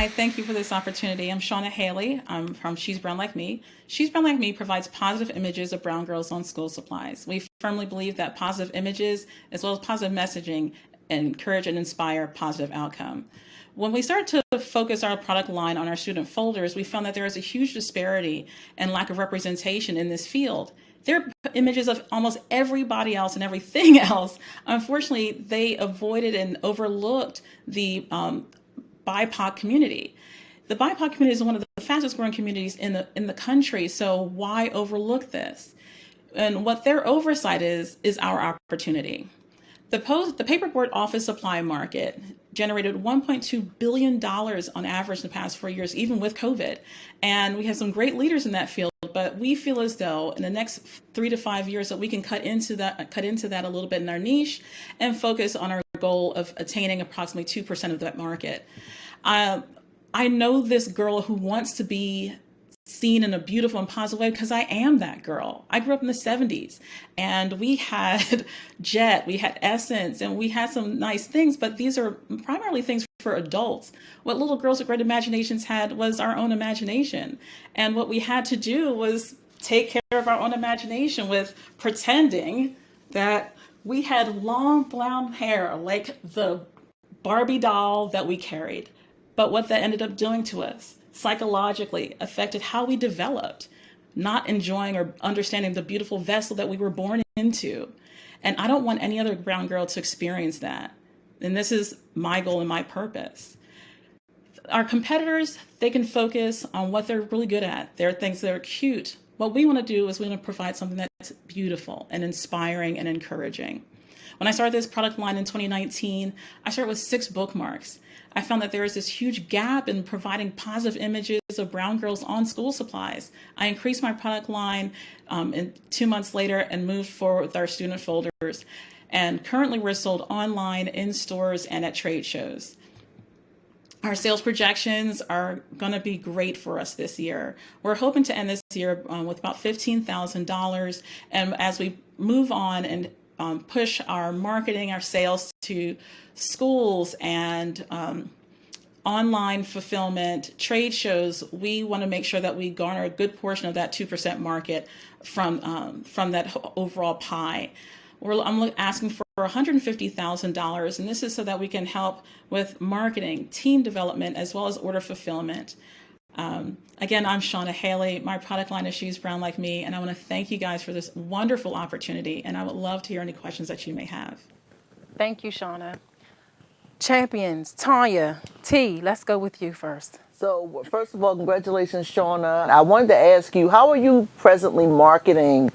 Hi, thank you for this opportunity. I'm Shauna Hailey. I'm from She's Brown Like Me. She's Brown Like Me provides positive images of brown girls on school supplies. We firmly believe that positive images, as well as positive messaging, encourage and inspire positive outcome. When we started to focus our product line on our student folders, we found that there is a huge disparity and lack of representation in this field. There are images of almost everybody else and everything else. Unfortunately, they avoided and overlooked the BIPOC community. The BIPOC community is one of the fastest growing communities in the country, so why overlook this? And what their oversight is our opportunity. The paperboard office supply market generated $1.2 billion on average in the past 4 years, even with COVID. And we have some great leaders in that field, but we feel as though in the next 3 to 5 years that we can cut into that a little bit in our niche and focus on our goal of attaining approximately 2% of that market. I know this girl who wants to be seen in a beautiful and positive way because I am that girl. I grew up in the 70s and we had Jet, we had Essence, and we had some nice things, but these are primarily things for adults. What little girls with great imaginations had was our own imagination. And what we had to do was take care of our own imagination with pretending that we had long blonde hair like the Barbie doll that we carried. But what that ended up doing to us psychologically affected how we developed, not enjoying or understanding the beautiful vessel that we were born into. And I don't want any other brown girl to experience that. And this is my goal and my purpose. Our competitors, they can focus on what they're really good at. There are things that are cute. What we want to do is we want to provide something that's beautiful and inspiring and encouraging. When I started this product line in 2019, I started with 6 bookmarks. I found that there is this huge gap in providing positive images of brown girls on school supplies. I increased my product line 2 months later and moved forward with our student folders. And currently we're sold online, in stores, and at trade shows. Our sales projections are going to be great for us this year. We're hoping to end this year with about $15,000. And as we move on and push our marketing, our sales to schools and online fulfillment, trade shows, we want to make sure that we garner a good portion of that 2% market from that overall pie. I'm asking for $150,000, and this is so that we can help with marketing, team development, as well as order fulfillment. Again, I'm Shauna Hailey. My product line is She's Brown Like Me, and I want to thank you guys for this wonderful opportunity, and I would love to hear any questions that you may have. Thank you, Shauna. Champions, Tanya, T, let's go with you first. So, first of all, congratulations, Shauna. I wanted to ask you, how are you presently marketing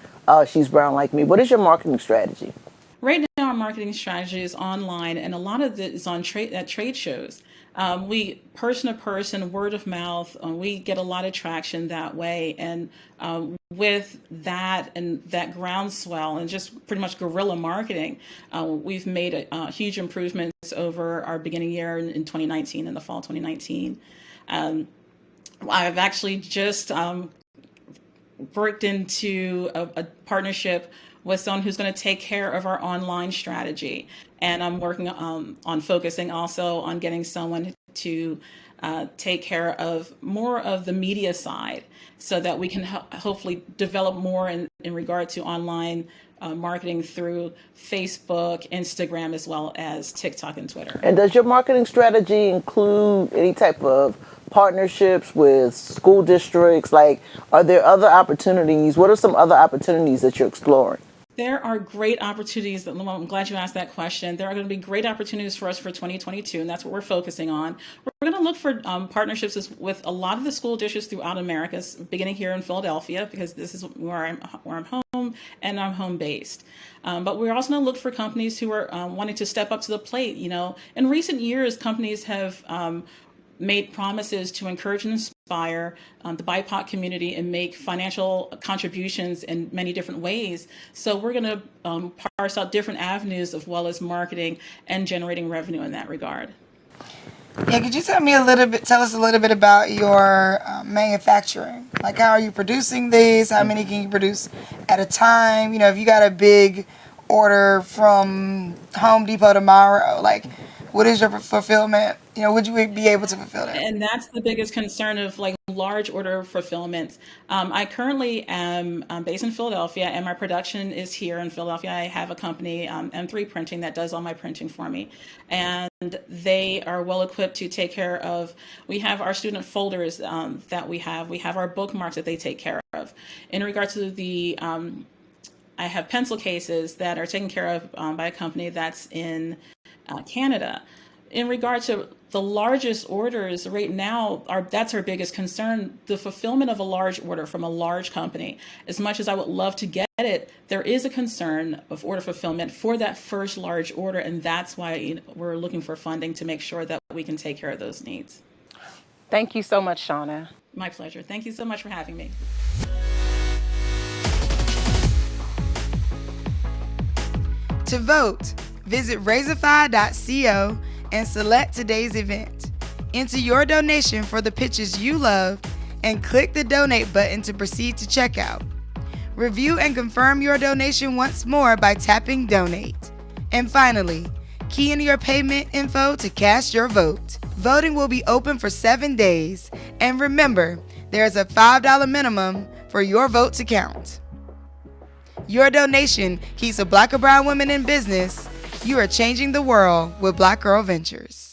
She's Brown Like Me? What is your marketing strategy? Right now, our marketing strategy is online, and a lot of it is on at trade shows. We person to person, word of mouth, we get a lot of traction that way. And with that and that groundswell and just pretty much guerrilla marketing, we've made huge improvements over our beginning year in 2019, in the fall 2019. I've actually just worked into a partnership with someone who's going to take care of our online strategy. And I'm working on focusing also on getting someone to take care of more of the media side so that we can hopefully develop more in regard to online marketing through Facebook, Instagram, as well as TikTok and Twitter. And does your marketing strategy include any type of partnerships with school districts? Like, are there other opportunities? What are some other opportunities that you're exploring? There are great opportunities. I'm glad you asked that question. There are going to be great opportunities for us for 2022, and that's what we're focusing on. We're going to look for partnerships with a lot of the school districts throughout America, beginning here in Philadelphia, because this is where I'm home and I'm home based. But we're also going to look for companies who are wanting to step up to the plate. You know, in recent years, companies have made promises to encourage and inspire the BIPOC community and make financial contributions in many different ways. So we're going to parse out different avenues as well as marketing and generating revenue in that regard. Yeah, could you tell us a little bit about your manufacturing? Like, how are you producing these? How many can you produce at a time? You know, if you got a big order from Home Depot tomorrow, like, what is your fulfillment would you be able to fulfill that? And that's the biggest concern of like large order fulfillment. I currently am based in Philadelphia, and my production is here in Philadelphia. I have a company, M3 Printing, that does all my printing for me, and they are well equipped to take care of. We have our student folders that we have. We have our bookmarks that they take care of. In regard to the I have pencil cases that are taken care of by a company that's in Canada. In regard to the largest orders right now, that's our biggest concern, the fulfillment of a large order from a large company. As much as I would love to get it, there is a concern of order fulfillment for that first large order, and that's why we're looking for funding to make sure that we can take care of those needs. Thank you so much, Shauna. My pleasure. Thank you so much for having me. To vote, visit Razorfy.co and select today's event. Enter your donation for the pitches you love and click the donate button to proceed to checkout. Review and confirm your donation once more by tapping donate. And finally, key in your payment info to cast your vote. Voting will be open for 7 days. And remember, there is a $5 minimum for your vote to count. Your donation keeps a Black or brown woman in business. You are changing the world with Black Girl Ventures.